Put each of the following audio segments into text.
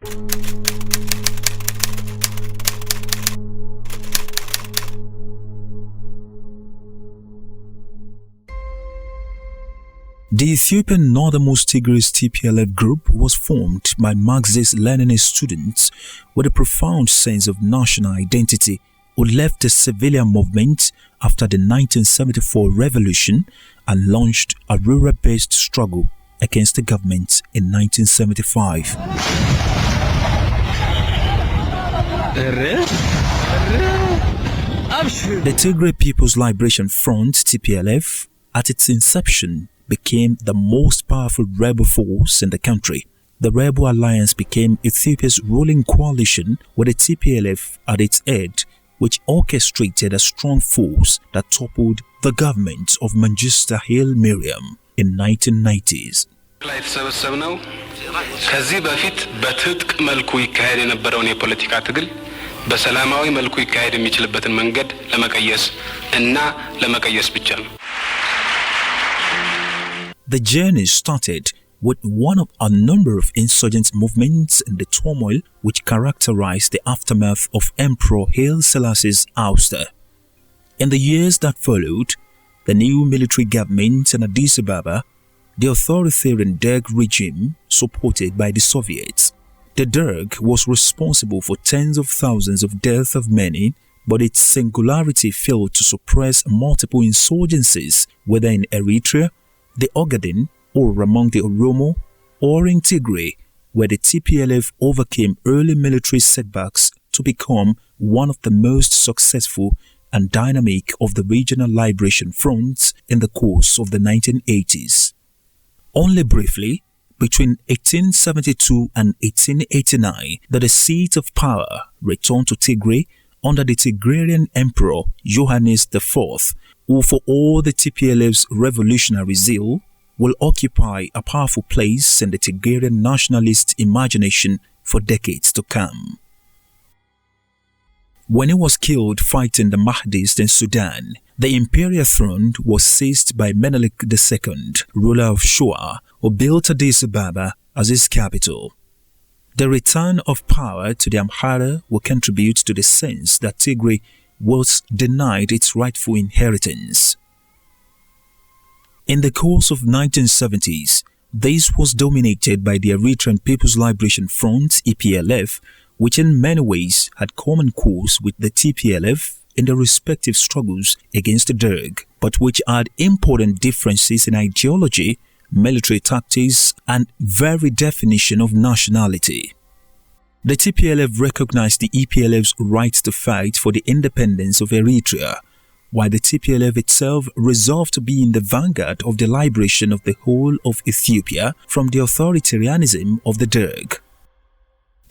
The Ethiopian northernmost Tigray's T.P.L.F group was formed by Marxist-Leninist students with a profound sense of national identity who left the civilian movement after the 1974 revolution and launched a rural-based struggle against the government in 1975. The Tigray People's Liberation Front (T.P.L.F) at its inception became the most powerful rebel force in the country. The rebel alliance became Ethiopia's ruling coalition with the T.P.L.F at its head, which orchestrated a strong force that toppled the government of Mengista Hail Mariam in 1990s. ከዚህ በፊት በትጥቅ መልኩ ይካሄድ የነበረውን የፖለቲካ ትግል በሰላማዊ መልኩ ይካሄድ የሚችልበትን መንገድ ለመቀየስ እና ለመቀየስ ብቻ ነው። The journey started with one of a number of insurgent movements in the turmoil which characterized the aftermath of Emperor Haile Selassie's ouster. In the years that followed, the new military government in Addis Ababa, the authoritarian Derg regime supported by the Soviets. The Derg was responsible for tens of thousands of deaths of many, but its singularity failed to suppress multiple insurgencies, whether in Eritrea, the Ogaden, or among the Oromo, or in Tigray, where the T.P.L.F overcame early military setbacks to become one of the most successful and dynamic of the regional liberation fronts in the course of the 1980s. Only briefly, between 1872 and 1889, that the seat of power returned to Tigray under the Tigrayan Emperor Johannes IV, who for all the T.P.L.F's revolutionary zeal will occupy a powerful place in the Tigrayan nationalist imagination for decades to come. When he was killed fighting the Mahdists in Sudan, the imperial throne was seized by Menelik II, ruler of Shoa, who built Addis Ababa as his capital. The return of power to the Amhara will contribute to the sense that Tigray was denied its rightful inheritance. In the course of 1970s, this was dominated by the Eritrean People's Liberation Front (EPLF), which in many ways had common course with the T.P.L.F in their respective struggles against the Derg, but which had important differences in ideology, military tactics, and very definition of nationality. The T.P.L.F recognized the EPLF's right to fight for the independence of Eritrea, while the T.P.L.F itself resolved to be in the vanguard of the liberation of the whole of Ethiopia from the authoritarianism of the Derg.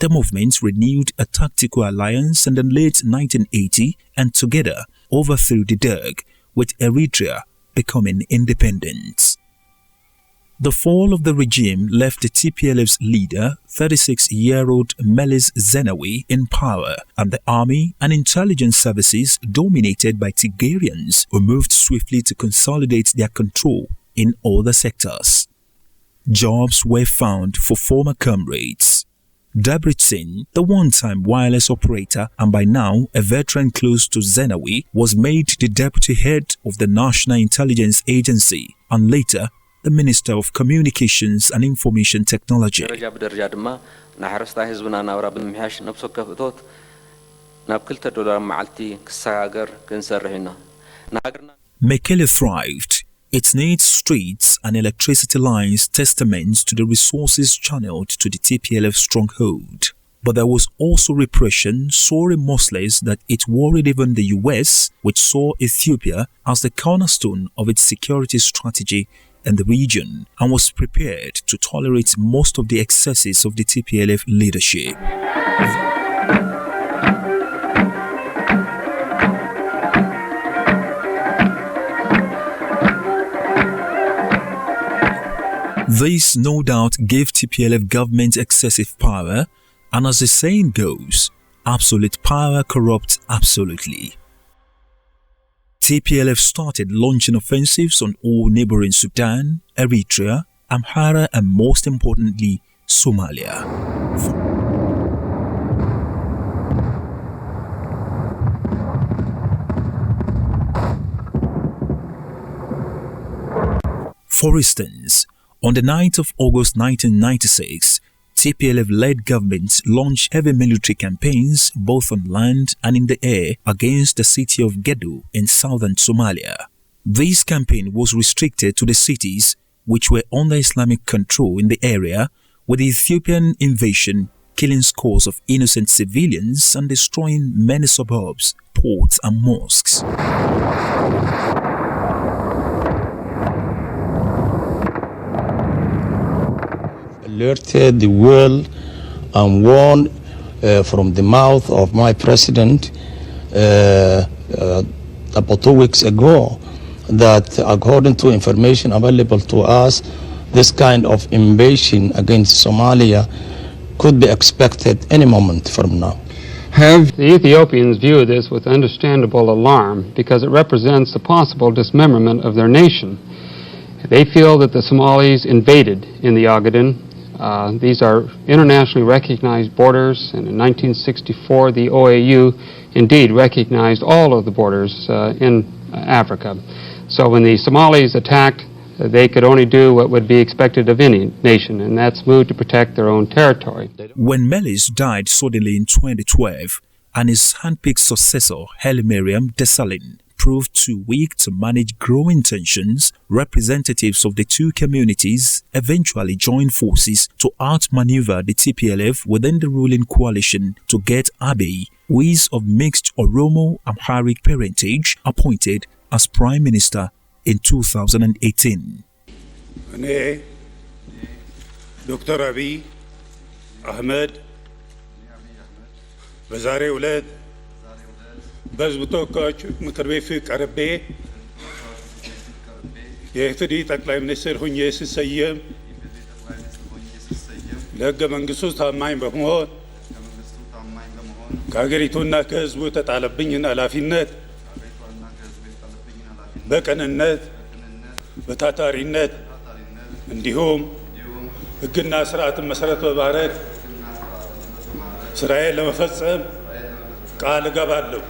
The movement renewed a tactical alliance in the late 1980s and together overthrew the Derg, with Eritrea becoming independent. The fall of the regime left the T.P.L.F's leader, 36-year-old Meles Zenawi, in power, and the army and intelligence services dominated by Tigrayans who moved swiftly to consolidate their control in other sectors. Jobs were found for former comrades. Debretsin, the one-time wireless operator and by now a veteran close to Zenawi, was made the deputy head of the National Intelligence Agency and later the Minister of Communications and Information Technology. Mekele thrived. It needs streets and electricity lines testament to the resources channeled to the T.P.L.F stronghold. But there was also repression so remorseless that it worried even the US, which saw Ethiopia as the cornerstone of its security strategy in the region and was prepared to tolerate most of the excesses of the T.P.L.F leadership. This no doubt gave T.P.L.F government excessive power, and as the saying goes, absolute power corrupts absolutely. T.P.L.F started launching offensives on all neighboring Sudan, Eritrea, Amhara and most importantly, Somalia. For instance, on the 9th of August 1996, TPLF-led governments launched heavy military campaigns both on land and in the air against the city of Gedo in southern Somalia. This campaign was restricted to the cities which were under Islamic control in the area, with the Ethiopian invasion killing scores of innocent civilians and destroying many suburbs, ports and mosques. Alerted the world and warned from the mouth of my president about 2 weeks ago that according to information available to us, this kind of invasion against Somalia could be expected any moment from now. The Ethiopians view this with understandable alarm because it represents a possible dismemberment of their nation. They feel that the Somalis invaded in the Ogaden. These are internationally recognized borders, and in 1964 the OAU indeed recognized all of the borders in Africa. So when the Somalis attacked, they could only do what would be expected of any nation, and that's move to protect their own territory. When Meles died suddenly in 2012, and his handpicked successor, Hail Mariam In, proved too weak to manage growing tensions, representatives of the two communities eventually joined forces to outmaneuver the TPLF within the ruling coalition to get Abiy, who is of mixed Oromo-Amharic parentage, appointed as Prime Minister in 2018. Dr. Abiy Ahmed በዛሬ ዕለት በሕዝብ ተወካዮች ምክር ቤት ፊት ቀርቤ የኢፌዴሪ ጠቅላይ ሚኒስትር ሆኜ ስሰየም ለሕገ መንግሥቱ ታማኝ በመሆን ከሀገሪቱና ከሕዝቡ የተጣለብኝን ኃላፊነት በቅንነት በታታሪነት እንዲሁም ሕግና ስርዓትን መሰረት በማድረግ ስራዬን ለመፈጸም ቃል እገባለሁ።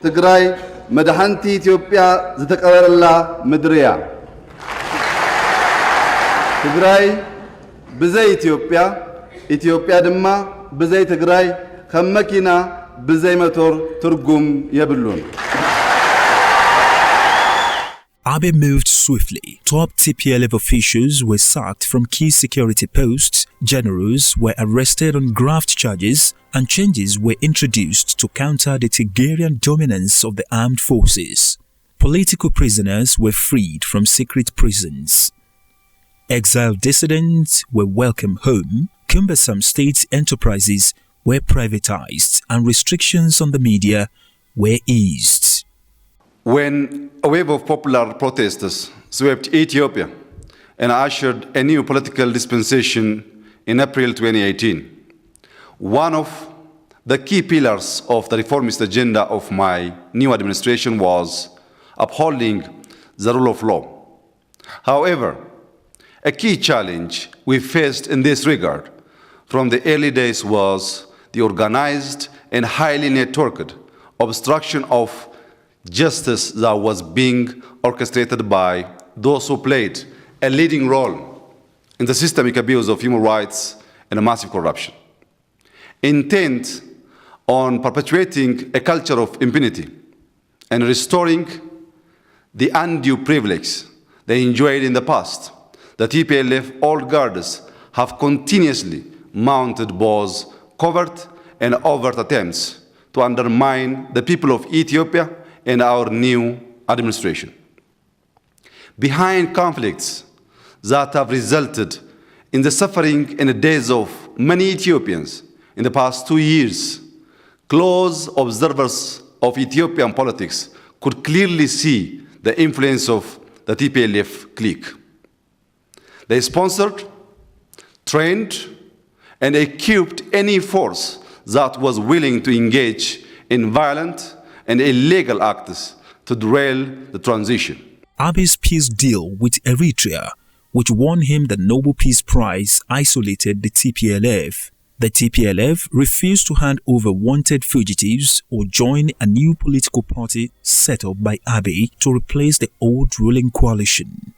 ትግራይ መድኃንቲ ኢትዮጵያ ዝተቀበረላ ምድርያ ትግራይ ብዘይ ኢትዮጵያ ኢትዮጵያ ድማ ብዘይ ትግራይ ከም መኪና ብዘይ ሞተር ትርጉም የብሉን። Abiy moved swiftly. Top TPLF officials were sacked from key security posts, generals were arrested on graft charges, and changes were introduced to counter the Tigrayan dominance of the armed forces. Political prisoners were freed from secret prisons. Exiled dissidents were welcomed home, cumbersome state enterprises were privatized, and restrictions on the media were eased. When a wave of popular protesters swept Ethiopia and ushered a new political dispensation in April 2018, one of the key pillars of the reformist agenda of my new administration was upholding the rule of law. However, a key challenge we faced in this regard from the early days was the organized and highly networked obstruction of justice that was being orchestrated by those who played a leading role in the systemic abuse of human rights and massive corruption, intent on perpetuating a culture of impunity and restoring the undue privilege they enjoyed in the past. The TPLF old guards have continuously mounted both covert and overt attempts to undermine the people of Ethiopia and our new administration. Behind conflicts that have resulted in the suffering and the deaths of many Ethiopians in the past 2 years, close observers of Ethiopian politics could clearly see the influence of the TPLF clique. They sponsored, trained, and equipped any force that was willing to engage in violent and illegal acts to derail the transition. Abiy's peace deal with Eritrea, which won him the Nobel Peace Prize, isolated the TPLF. The TPLF refused to hand over wanted fugitives or join a new political party set up by Abiy to replace the old ruling coalition.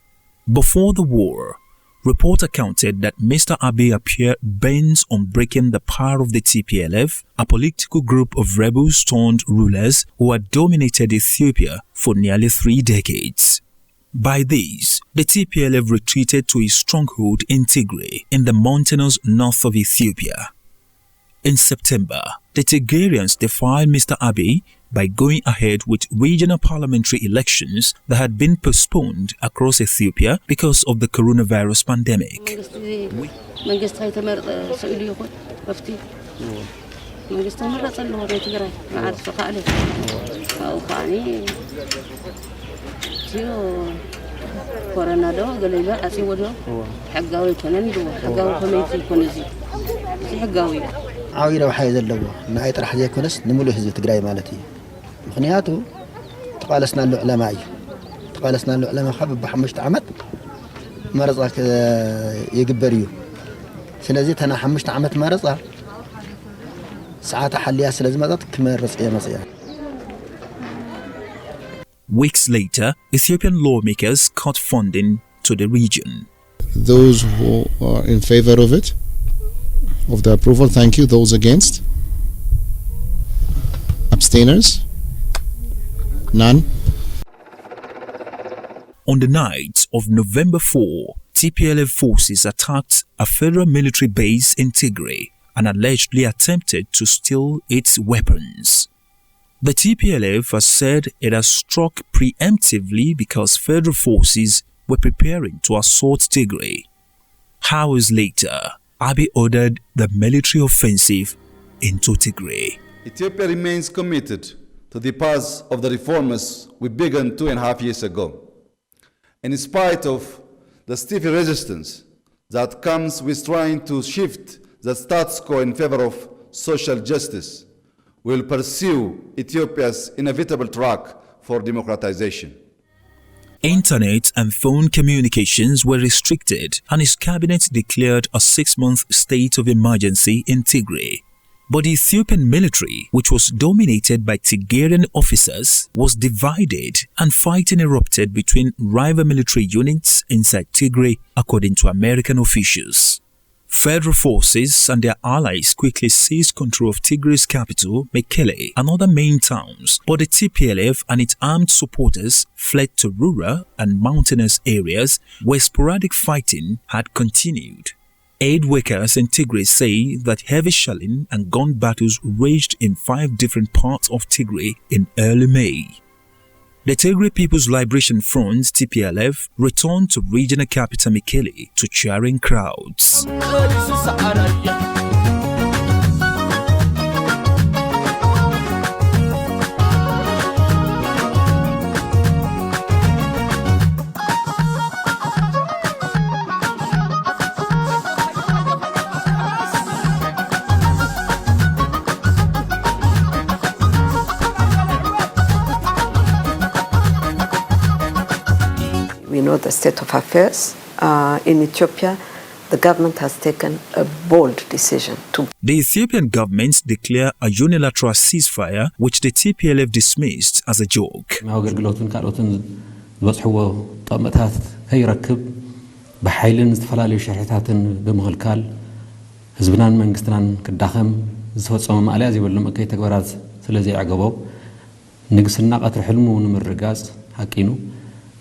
Before the war, reports accounted that Mr. Abiy appeared bent on breaking the power of the TPLF, a political group of rebels turned rulers who had dominated Ethiopia for nearly 3 decades. By this, the TPLF retreated to its stronghold in Tigray, in the mountainous north of Ethiopia. In September, the Tigrayans defied Mr. Abiy by going ahead with regional parliamentary elections that had been postponed across Ethiopia because of the coronavirus pandemic. عاوي لو حاجة زلوا نهاية راح يكونس نملو حزب تجري مالتي مخنياته تقالسنا العلماء خبب بحمشت عمد مرضى يقبريو سنزيت أنا حمشت عمد مرضى ساعات حليا سلازمات كمل رصية مصيا. Weeks later, Ethiopian lawmakers cut funding to the region. Those who are in favor of it, of the approval, thank you. Those against? Abstainers? None. On the night of November 4, TPLF forces attacked a federal military base in Tigray and allegedly attempted to steal its weapons. The TPLF has said it has struck preemptively because federal forces were preparing to assault Tigray. Hours later, Abiy ordered the military offensive into Tigray. Ethiopia remains committed to the path of the reformers we began 2.5 years ago. In spite of the stiff resistance that comes with trying to shift the status quo in favor of social justice, we will pursue Ethiopia's inevitable track for democratization. Internet and phone communications were restricted and his cabinet declared a 6-month state of emergency in Tigray. But the Ethiopian military, which was dominated by Tigrayan officers, was divided and fighting erupted between rival military units inside Tigray, according to American officials. Federal forces and their allies quickly seized control of Tigray's capital, Mekelle, and other main towns, but the TPLF and its armed supporters fled to rural and mountainous areas where sporadic fighting had continued. Aid workers in Tigray say that heavy shelling and gun battles raged in 5 different parts of Tigray in early May. The Tigray People's Liberation Front (TPLF) returned to regional capital Mekelle to cheering crowds. We know the state of affairs in Ethiopia. The government has taken a bold decision to... The Ethiopian government declared a unilateral ceasefire, which the TPLF dismissed as a joke.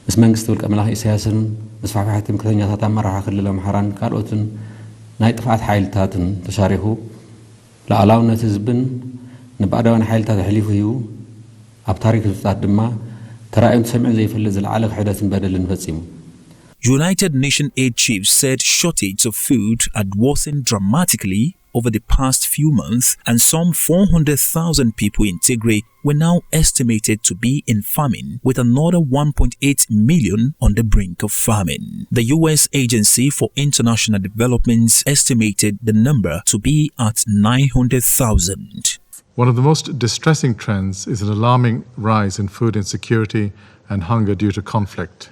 مس منجست والكملاها إسياسن مسفعفحت مكتنيا تتمرح خلال محران كاروتن نايت فعت حيلتاتن تشاريحو لعلاونا تزبن نبقى حيلتات حليفو هيو أبتاريك تتعدما ترى أنت سمع زي فلز العالق حدث بدل نفسيمو. United Nations aid chiefs said shortage of food had worsened dramatically over the past few months, and some 400,000 people in Tigray were now estimated to be in famine, with another 1.8 million on the brink of famine. The U.S. Agency for International Development estimated the number to be at 900,000. One of the most distressing trends is an alarming rise in food insecurity and hunger due to conflict.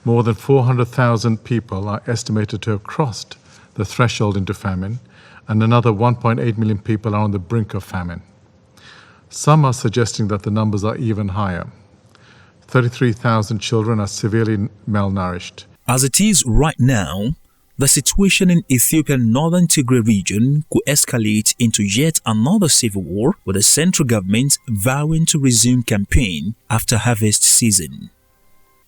More than 400,000 people are estimated to have crossed the threshold into famine, and another 1.8 million people are on the brink of famine. Some are suggesting that the numbers are even higher. 33,000 children are severely malnourished. As it is right now, the situation in Ethiopian northern Tigray region could escalate into yet another civil war, with the central government vowing to resume campaign after harvest season.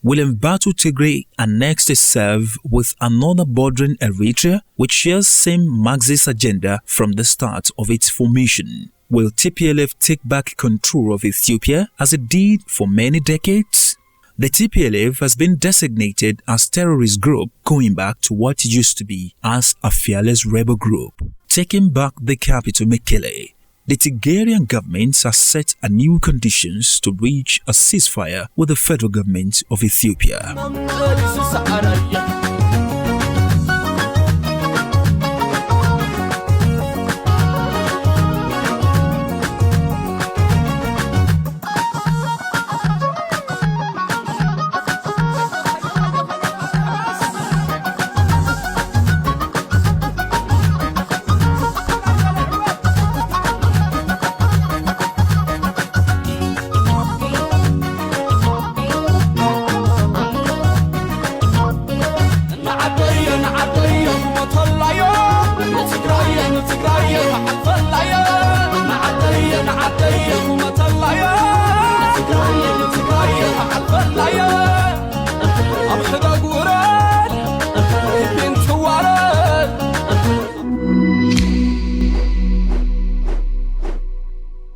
Will embattle Tigray annex itself with another bordering Eritrea, which shares same Marxist agenda from the start of its formation? Will T.P.L.F take back control of Ethiopia as it did for many decades? The T.P.L.F has been designated as terrorist group, going back to what it used to be as a fearless rebel group. Taking back the capital Mekele, the Tigrayan government has set a new conditions to reach a ceasefire with the federal government of Ethiopia.